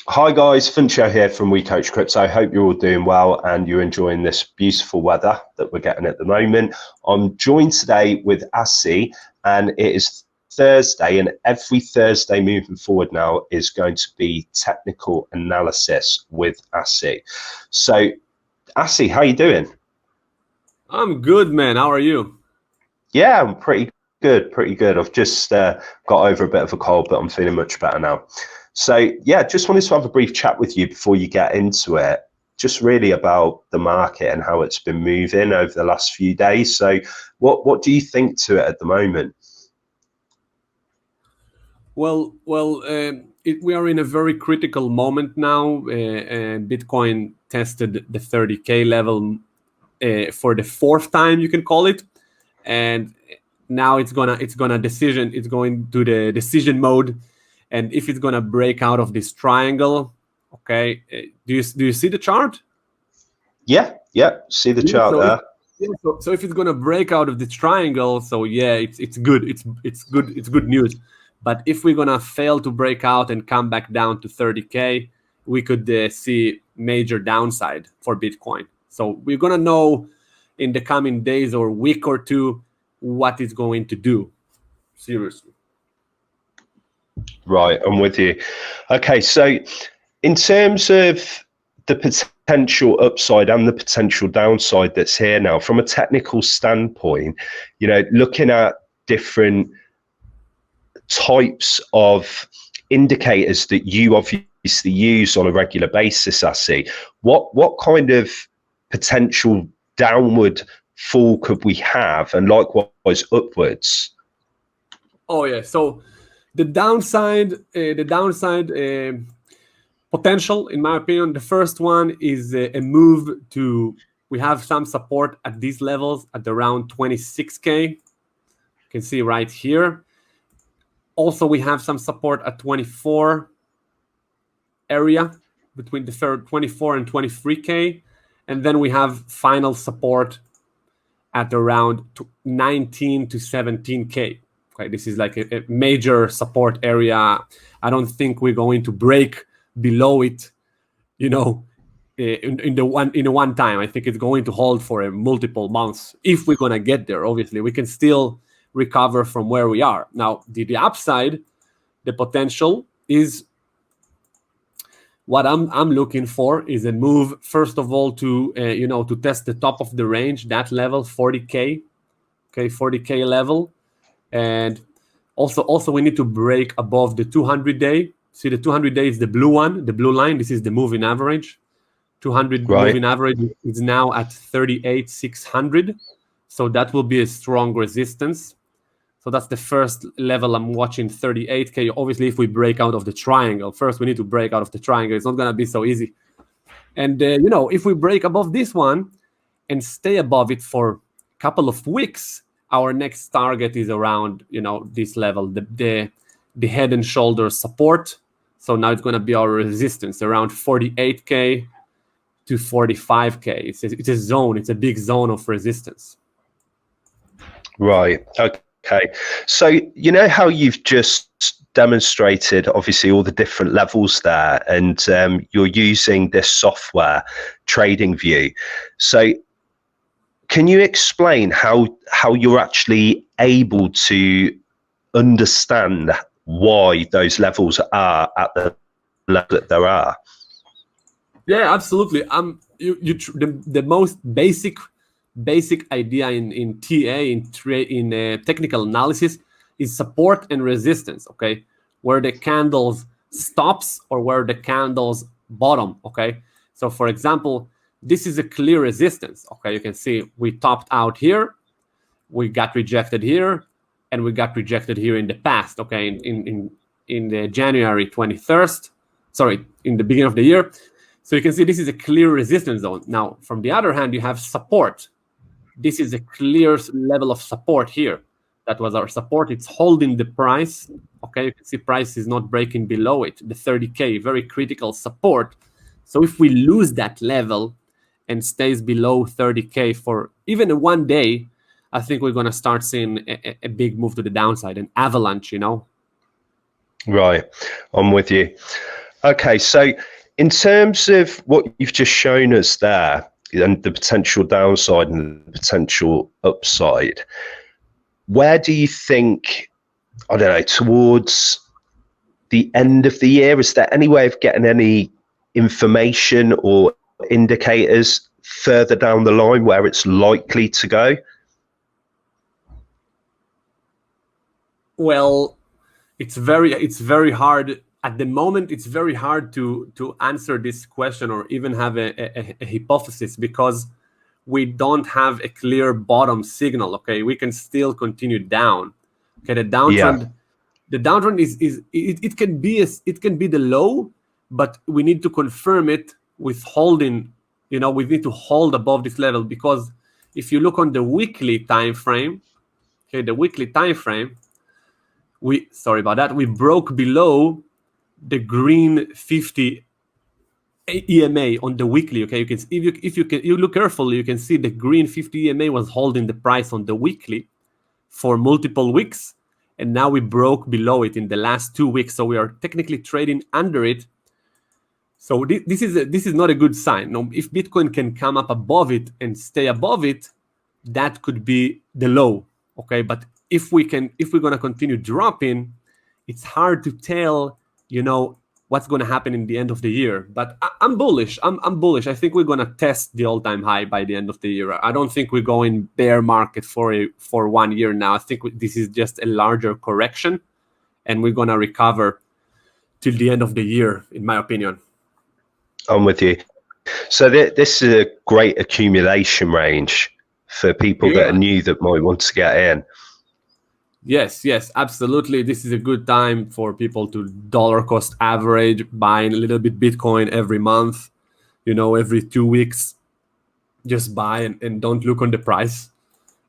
Hi guys, Funsho here from We Coach Crypto. I hope you're all doing well and you're enjoying this beautiful weather that we're getting at the moment. I'm joined today with Asi, and it is Thursday, and every Thursday moving forward now is going to be technical analysis with Asi. So Asi, how you doing? I'm good, man. How are you? Yeah, I'm pretty good. I've just got over a bit of a cold, but I'm feeling much better now. So yeah, just wanted to have a brief chat with you before you get into it, just really about the market and how it's been moving over the last few days. So what do you think to it at the moment? We are in a very critical moment now. Bitcoin tested the 30K level for the fourth time, you can call it, and now it's going to the decision mode, and if it's gonna break out of this triangle, okay. Do you see the chart? Yeah, see the Yeah, chart there. so if it's gonna break out of the triangle, so yeah, it's good. It's good news. But if we're gonna fail to break out and come back down to 30K, we could see major downside for Bitcoin. So we're gonna know in the coming days or week or two what it's going to do. Seriously. Right, I'm with you. Okay, so in terms of the potential upside and the potential downside that's here now, from a technical standpoint, looking at different types of indicators that you obviously use on a regular basis, I see. What kind of potential downward fall could we have, and likewise upwards? Oh yeah, so the downside potential, in my opinion, the first one is a move to. We have some support at these levels at around 26K. You can see right here. Also, we have some support at 24 area between the third 24 and 23K, and then we have final support at around 19 to 17K. Okay, this is like a major support area. I don't think we're going to break below it, in one time. I think it's going to hold for multiple months if we're gonna get there. Obviously, we can still recover from where we are now. The upside, the potential is what I'm looking for is a move, first of all, to to test the top of the range, that level 40K, okay, 40K level. And also we need to break above the 200-day. See, the 200-day is the blue one, the blue line. This is the moving average. 200 Right. moving average is now at 38,600. So that will be a strong resistance. So that's the first level I'm watching, 38K. Obviously, if we break out of the triangle, first we need to break out of the triangle. It's not going to be so easy. And, if we break above this one and stay above it for a couple of weeks, our next target is around, this level, the head and shoulders support. So now it's going to be our resistance around 48K to 45K. It's a zone. It's a big zone of resistance. Right. Okay. So how you've just demonstrated, obviously, all the different levels there, and you're using this software, TradingView. So can you explain how you're actually able to understand why those levels are at the level that there are? Yeah, absolutely. The most basic idea in TA in technical analysis is support and resistance. Okay, where the candles stops or where the candles bottom. Okay, so for example, this is a clear resistance. Okay, you can see we topped out here, we got rejected here, and we got rejected here in the past. Okay, in the January 21st, sorry, in the beginning of the year. So you can see this is a clear resistance zone. Now, from the other hand, you have support. This is a clear level of support here. That was our support. It's holding the price. Okay, you can see price is not breaking below it. The 30K, very critical support. So if we lose that level and stays below 30K for even one day, I think we're going to start seeing a big move to the downside, an avalanche, Right, I'm with you. Okay, so in terms of what you've just shown us there, and the potential downside and the potential upside, where do you think, I don't know, towards the end of the year, is there any way of getting any information or indicators further down the line where it's likely to go? Well, it's very hard at the moment. It's very hard to answer this question or even have a hypothesis, because we don't have a clear bottom signal. Okay, we can still continue down. Okay, the downtrend is it can be the low, but we need to confirm it with holding. We need to hold above this level, because if you look on the weekly time frame, okay, the weekly time frame, we broke below the green 50 EMA on the weekly. Okay, you can, if you look carefully, you can see the green 50 EMA was holding the price on the weekly for multiple weeks, and now we broke below it in the last 2 weeks. So we are technically trading under it. So this is not a good sign. Now, if Bitcoin can come up above it and stay above it, that could be the low. Okay, but if we're gonna continue dropping, it's hard to tell, what's gonna happen in the end of the year. But I'm bullish. I'm bullish. I think we're gonna test the all-time high by the end of the year. I don't think we're going bear market for 1 year now. I think this is just a larger correction, and we're gonna recover till the end of the year, in my opinion. I'm with you. So this is a great accumulation range for people that are new that might want to get in. Yes, absolutely. This is a good time for people to dollar cost average, buying a little bit Bitcoin every month, every 2 weeks. Just buy and don't look on the price.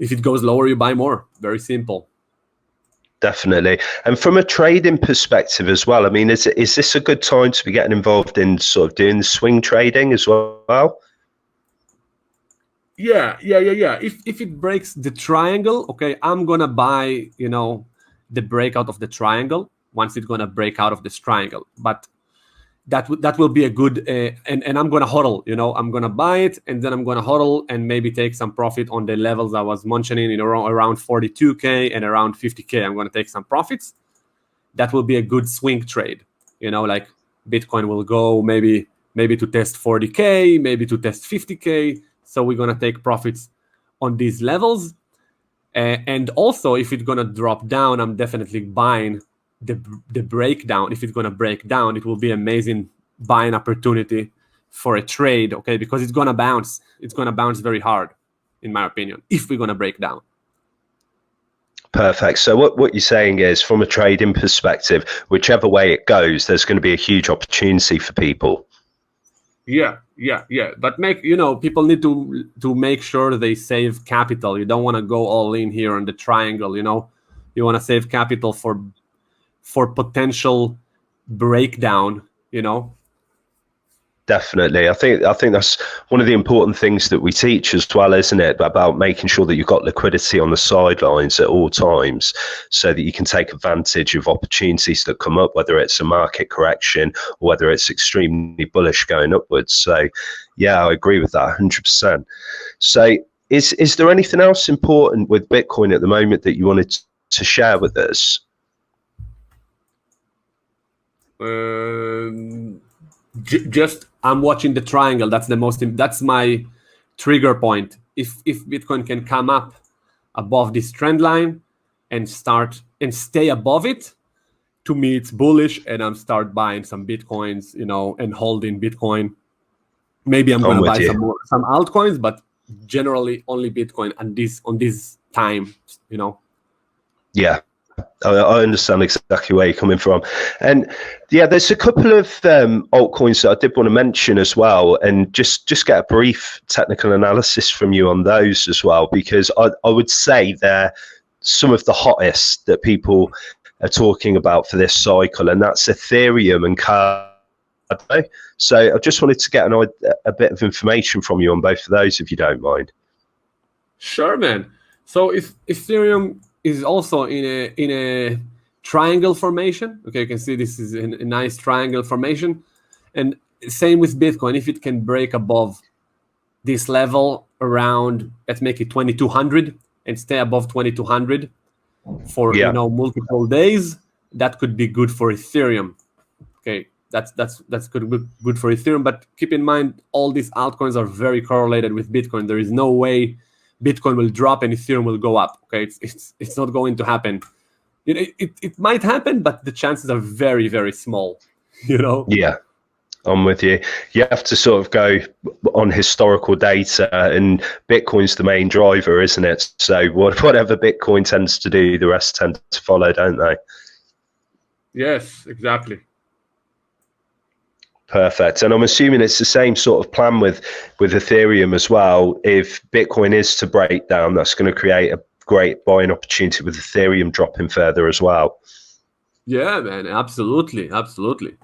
If it goes lower, you buy more. Very simple. Definitely. And from a trading perspective as well, I mean, is this a good time to be getting involved in sort of doing the swing trading as well? Yeah. If it breaks the triangle, okay, I'm gonna buy, the breakout of the triangle once it's gonna break out of this triangle. But that will be a good and I'm gonna hodl. I'm gonna buy it, and then I'm gonna hodl and maybe take some profit on the levels I was mentioning, around 42K and around 50K. I'm gonna take some profits. That will be a good swing trade. Like Bitcoin will go maybe to test 40K, maybe to test 50K. So we're gonna take profits on these levels. And also, if it's gonna drop down, I'm definitely buying the breakdown. If it's gonna break down, it will be amazing buying opportunity for a trade, okay? Because it's gonna bounce. It's gonna bounce very hard, in my opinion, if we're gonna break down. Perfect. So what you're saying is, from a trading perspective, whichever way it goes, there's going to be a huge opportunity for people. Yeah. But people need to make sure they save capital. You don't want to go all in here on the triangle. You want to save capital for potential breakdown. Definitely. I think that's one of the important things that we teach as well, isn't it? About making sure that you've got liquidity on the sidelines at all times, so that you can take advantage of opportunities that come up, whether it's a market correction or whether it's extremely bullish going upwards. So yeah, I agree with that 100%. So is there anything else important with Bitcoin at the moment that you wanted to share with us? Just I'm watching the triangle. That's my trigger point. If Bitcoin can come up above this trend line and stay above it, to me it's bullish, and I'm start buying some Bitcoins, and holding Bitcoin. Maybe I'm gonna buy some altcoins, but generally only Bitcoin on this time, Yeah. I understand exactly where you're coming from. And yeah, there's a couple of altcoins that I did want to mention as well, and just get a brief technical analysis from you on those as well, because I would say they're some of the hottest that people are talking about for this cycle, and that's Ethereum and Cardano. So I just wanted to get a bit of information from you on both of those, if you don't mind. Sure, man. So if Ethereum is also in a triangle formation. Okay, you can see this is a nice triangle formation. And same with Bitcoin. If it can break above this level around, let's make it 2200 and stay above 2200 for multiple days, that could be good for Ethereum. Okay, that's good for Ethereum. But keep in mind, all these altcoins are very correlated with Bitcoin. There is no way Bitcoin will drop and Ethereum will go up. Okay, it's not going to happen. It might happen, but the chances are very, very small. Yeah, I'm with you. You have to sort of go on historical data, and Bitcoin's the main driver, isn't it? So whatever Bitcoin tends to do, the rest tend to follow, don't they? Yes, exactly. Perfect. And I'm assuming it's the same sort of plan with Ethereum as well. If Bitcoin is to break down, that's going to create a great buying opportunity with Ethereum dropping further as well. Yeah, man, absolutely. Ethereum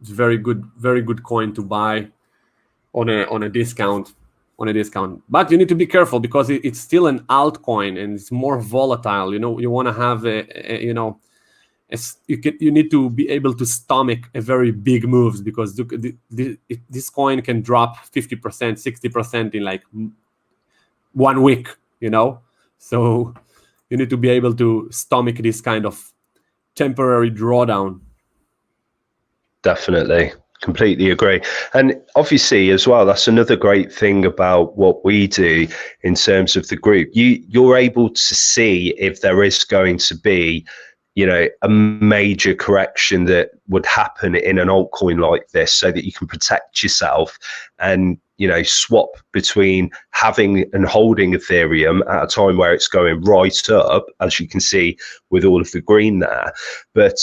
is very good coin to buy on a discount. But you need to be careful because it's still an altcoin and it's more volatile. You want to have you need to be able to stomach a very big moves, because this coin can drop 50%, 60% in like 1 week, so you need to be able to stomach this kind of temporary drawdown. Definitely. Completely agree. And obviously as well, that's another great thing about what we do in terms of the group. You're able to see if there is going to be a major correction that would happen in an altcoin like this, so that you can protect yourself and swap between having and holding Ethereum at a time where it's going right up, as you can see with all of the green there. But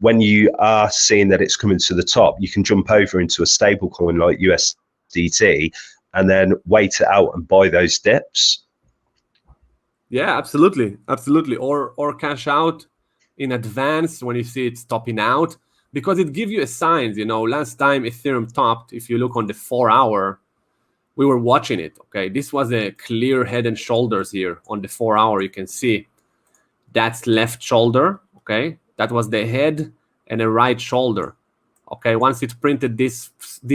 when you are seeing that it's coming to the top, you can jump over into a stable coin like USDT and then wait it out and buy those dips. Yeah, absolutely. Or cash out in advance when you see it's topping out, because it gives you a signs. Last time Ethereum topped, if you look on the 4 hour, we were watching it. Okay, this was a clear head and shoulders here on the 4 hour. You can see that's left shoulder. Okay, that was the head and a right shoulder. Okay, once it printed this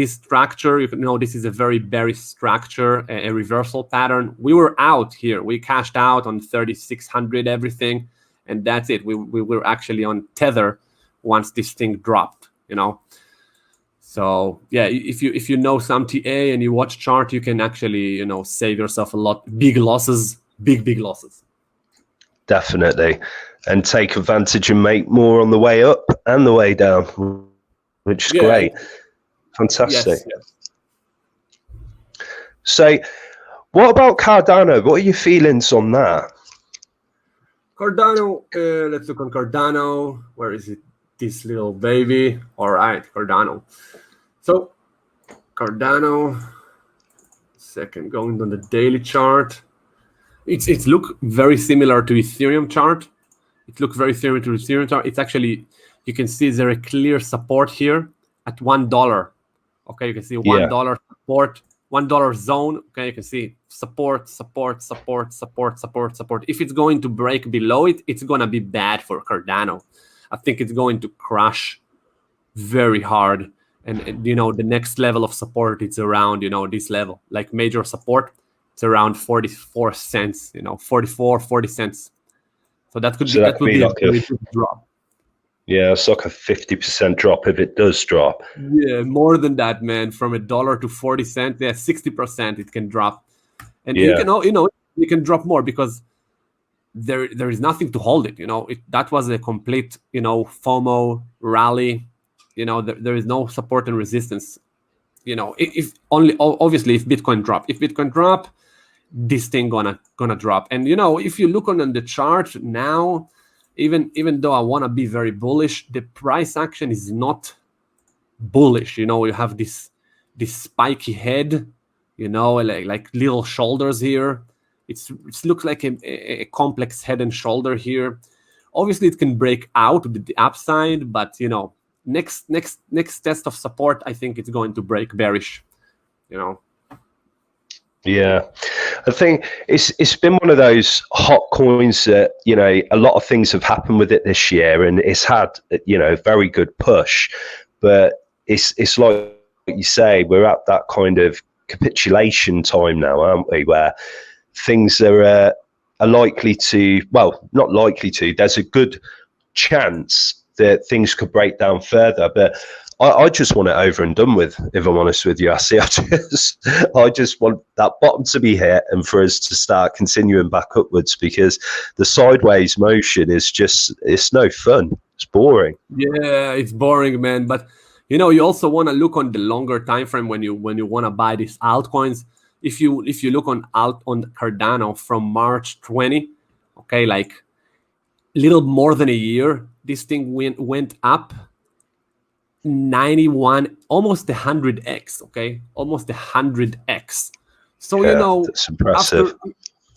structure, this is a very bearish structure, a reversal pattern. We were out here. We cashed out on 3,600 everything, and that's it. We were actually on tether once this thing dropped. So yeah, if you know some TA and you watch chart, you can actually save yourself a lot, big losses. Definitely, and take advantage and make more on the way up and the way down, which is great. Fantastic. Yes. So what about Cardano? What are your feelings on that? Cardano, let's look on Cardano. Where is it? This little baby. All right, Cardano. So Cardano, second, going on the daily chart. It's look very similar to Ethereum chart. It's actually, you can see there a clear support here at $1. Okay, you can see $1 support, $1 zone. Okay, you can see support. If it's going to break below it, it's gonna be bad for Cardano. I think it's going to crash very hard. And the next level of support, it's around this level, like major support, it's around 44 cents, 44, 40 cents. So that could be like a very big drop. Yeah, it's like a 50% drop if it does drop. Yeah, more than that, man. From $1 to 40 cents, 60% it can drop, and you can drop more because there is nothing to hold it. That was a complete FOMO rally. There is no support and resistance. If only obviously if Bitcoin drop, this thing gonna drop. And if you look on the chart now, even though I want to be very bullish, the price action is not bullish. You have this spiky head, like little shoulders here. It looks like a complex head and shoulder here. Obviously it can break out with the upside, but next test of support, I think it's going to break bearish. Yeah. I think it's been one of those hot coins that, you know, a lot of things have happened with it this year, and it's had, you know, a very good push. But it's like you say, we're at that kind of capitulation time now, aren't we? Where things are likely to, well, not likely to. There's a good chance that things could break down further, but I just want it over and done with, if I'm honest with you. I just want that bottom to be hit and for us to start continuing back upwards, because the sideways motion is just, it's no fun. It's boring. Yeah, it's boring, man. But you know, you also want to look on the longer time frame when you want to buy these altcoins. If you look on Cardano from March 20, okay, like little more than a year, this thing went up 91, almost 100x, okay, almost 100x. So Yeah, you know, that's impressive.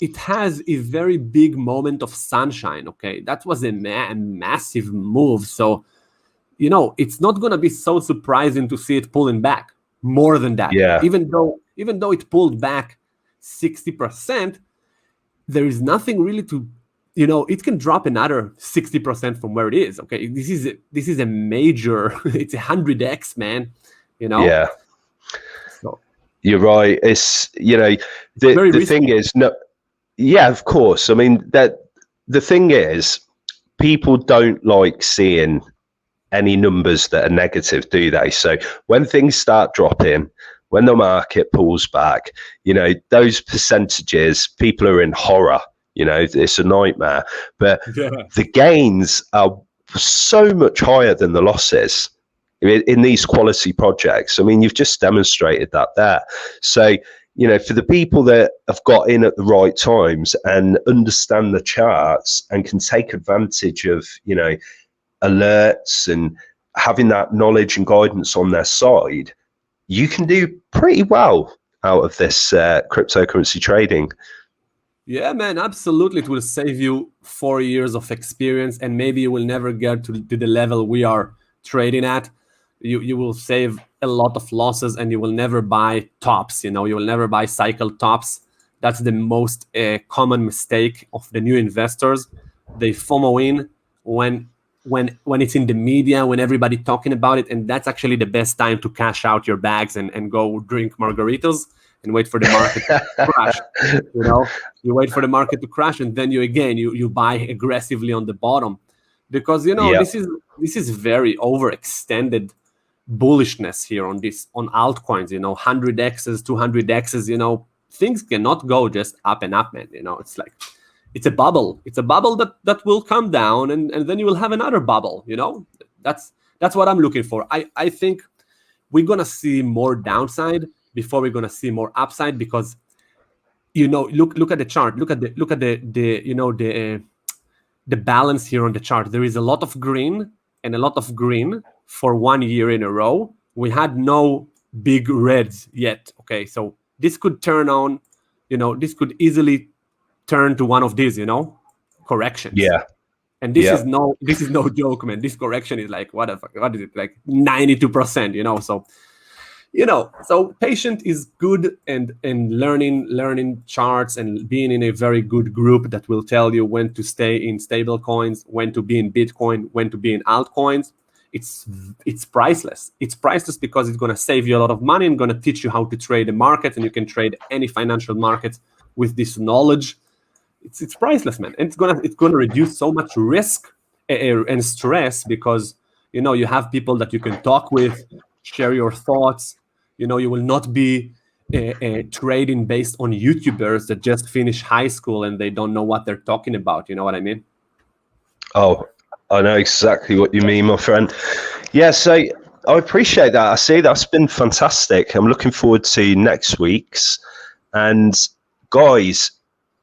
it has a very big moment of sunshine, okay. That was a massive move. So you know, it's not going to be so surprising to see it pulling back more than that. Yeah. Even though it pulled back 60%, there is nothing really to, you know, it can drop another 60% from where it is. Okay, this is a major. It's 100x, man. You know. Yeah. So, you're right. It's, you know, the thing is, no. Yeah, of course. I mean, that the thing is, people don't like seeing any numbers that are negative, do they? So when things start dropping, when the market pulls back, you know, those percentages, people are in horror. You know, it's a nightmare. But the gains are so much higher than the losses in these quality projects. I mean, you've just demonstrated that there. So, you know, for the people that have got in at the right times and understand the charts and can take advantage of, you know, alerts and having that knowledge and guidance on their side, you can do pretty well out of this cryptocurrency trading. Yeah, man, absolutely. It will save you 4 years of experience, and maybe you will never get to the level we are trading at. You will save a lot of losses, and you will never buy tops. You know, you will never buy cycle tops. That's the most common mistake of the new investors. They FOMO in when it's in the media, when everybody talking about it, and that's actually the best time to cash out your bags and go drink margaritas and wait for the market to crash. You know, you wait for the market to crash, and then you buy aggressively on the bottom, because you know this is very overextended bullishness here on altcoins. You know, 100x's, 200x's. You know, things cannot go just up and up, man. You know, it's like, it's a bubble. It's a bubble that will come down, and then you will have another bubble. You know, that's what I'm looking for. I think we're gonna see more downside before we're gonna see more upside, because you know, look at the chart. Look at the you know, the balance here on the chart. There is a lot of green and a lot of green for 1 year in a row. We had no big reds yet. Okay, so this could turn on. You know, this could easily turn to one of these, you know, corrections. Yeah. And this is no joke, man. This correction is like, what is it, like 92%, you know? So, you know, so patient is good, and learning charts and being in a very good group that will tell you when to stay in stable coins, when to be in Bitcoin, when to be in altcoins. It's priceless. It's priceless because it's going to save you a lot of money and going to teach you how to trade the market, and you can trade any financial market with this knowledge. It's priceless, man. And it's gonna reduce so much risk and stress, because you know, you have people that you can talk with, share your thoughts. You know, you will not be trading based on YouTubers that just finished high school and they don't know what they're talking about. You know what I mean? Oh, I know exactly what you mean, my friend. Yeah, so I appreciate that. I see that's been fantastic. I'm looking forward to next week's. And guys,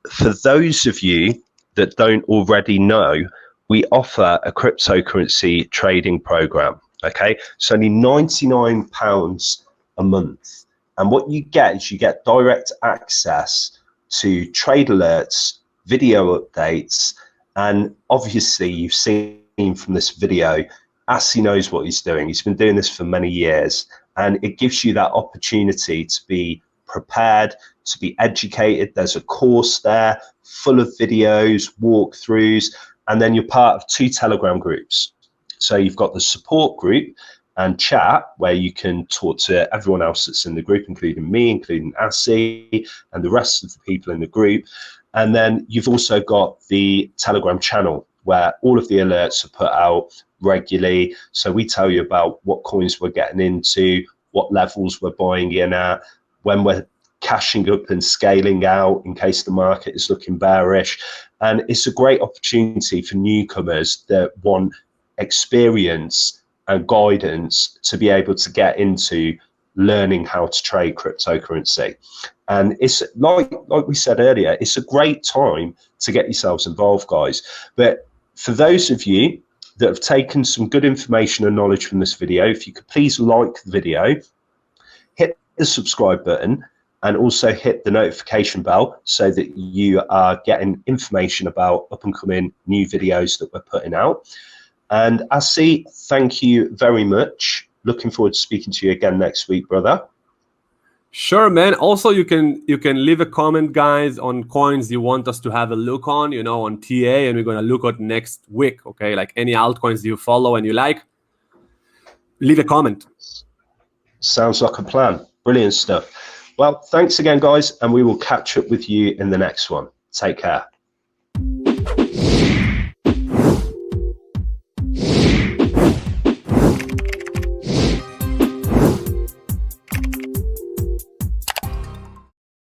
for those of you that don't already know, we offer a cryptocurrency trading program. Okay, it's only £99 a month, and what you get is you get direct access to trade alerts, video updates, and obviously you've seen from this video, Asi knows what he's doing. He's been doing this for many years, and it gives you that opportunity to be prepared, to be educated. There's a course there full of videos, walkthroughs, and then you're part of 2 Telegram groups. So you've got the support group and chat, where you can talk to everyone else that's in the group, including me, including Asi, and the rest of the people in the group. And then you've also got the Telegram channel, where all of the alerts are put out regularly. So we tell you about what coins we're getting into, what levels we're buying in at, when we're cashing up and scaling out in case the market is looking bearish. And it's a great opportunity for newcomers that want experience and guidance to be able to get into learning how to trade cryptocurrency. And it's like we said earlier, it's a great time to get yourselves involved, guys. But for those of you that have taken some good information and knowledge from this video, if you could please like the video, hit the subscribe button, and also hit the notification bell so that you are getting information about up and coming new videos that we're putting out. And Asi, thank you very much. Looking forward to speaking to you again next week, brother. Sure, man. Also, you can leave a comment, guys, on coins you want us to have a look on, you know, on TA, and we're going to look at next week, okay? Like any altcoins you follow and you like, leave a comment. Sounds like a plan. Brilliant stuff. Well, thanks again, guys, and we will catch up with you in the next one. Take care.